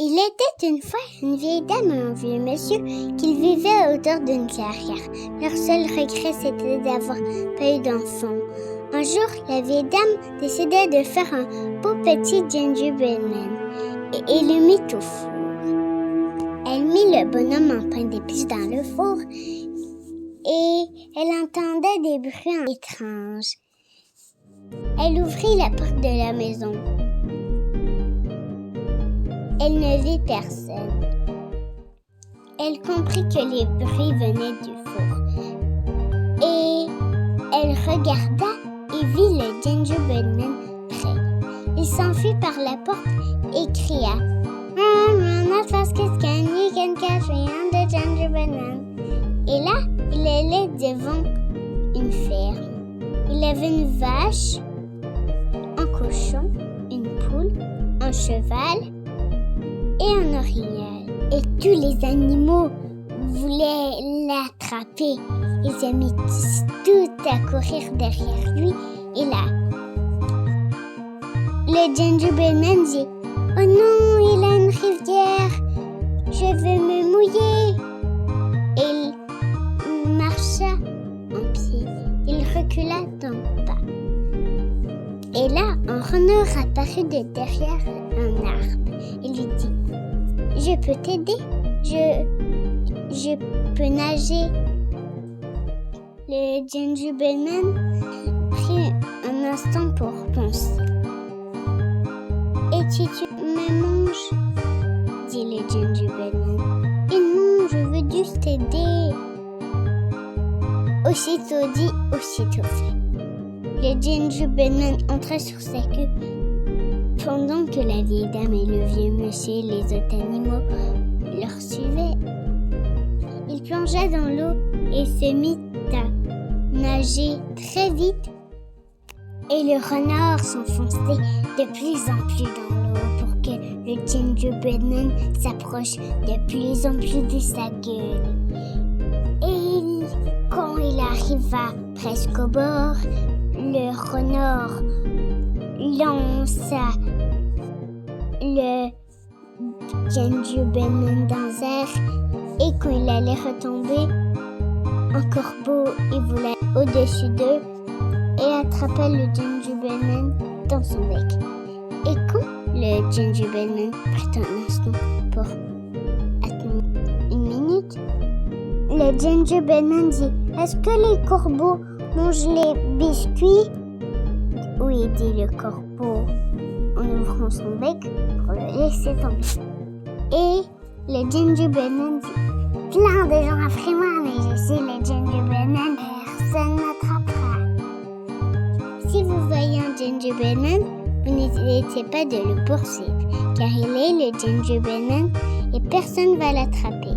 Il était une fois une vieille dame et un vieux monsieur qui vivaient autour d'une clairière. Leur seul regret, c'était d'avoir pas eu d'enfant. Un jour, la vieille dame décida de faire un beau petit gingerbread man et le mit au four. Elle mit le bonhomme en pain d'épices dans le four et elle entendait des bruits étranges. Elle ouvrit la porte de la maison. Elle ne vit personne. Elle comprit que les bruits venaient du four. Et elle regarda et vit le gingerbread man prêt. Il s'enfuit par la porte et cria « Run, as fast as can, you can catch me, I'm the gingerbread man. » Et là, il allait devant une ferme. Il avait une vache, un cochon, une poule, un cheval et un orignal. Et tous les animaux voulaient l'attraper. Ils se mirent tout à courir derrière lui. Et là, le gingerbread man dit « Oh non, il a une rivière, je veux me mouiller. » Et il marcha en pied. Il recula d'un pas. Et là, un renard apparut de derrière un arbre. Il lui dit « Je peux t'aider, je peux nager. » Le gingerbread man prit un instant pour penser. « Et si tu me manges ?» dit le gingerbread man. « Et non, je veux juste t'aider. » Aussitôt dit, aussitôt fait. Le gingerbread man entra sur sa queue. Pendant que la vieille dame et le vieux monsieur et les autres animaux leur suivaient, il plongea dans l'eau et se mit à nager très vite. Et le renard s'enfonçait de plus en plus dans l'eau pour que le gingerbread man s'approche de plus en plus de sa gueule. Et quand il arriva presque au bord, le renard lança le gingerbread man dans l'air et quand il allait retomber, un corbeau il volait au-dessus d'eux et attrapa le gingerbread man dans son bec. Et quand le gingerbread man prit un instant pour attendre une minute, le gingerbread man dit « Est-ce que les corbeaux mangent les biscuits ?» Oui, dit le corbeau en ouvrant son bec pour le laisser tomber. Et le gingerbread man dit « Plein de gens après moi, mais je suis le gingerbread man, personne ne m'attrapera. » Si vous voyez un gingerbread man, vous n'hésitez pas de le poursuivre, car il est le gingerbread man et personne ne va l'attraper.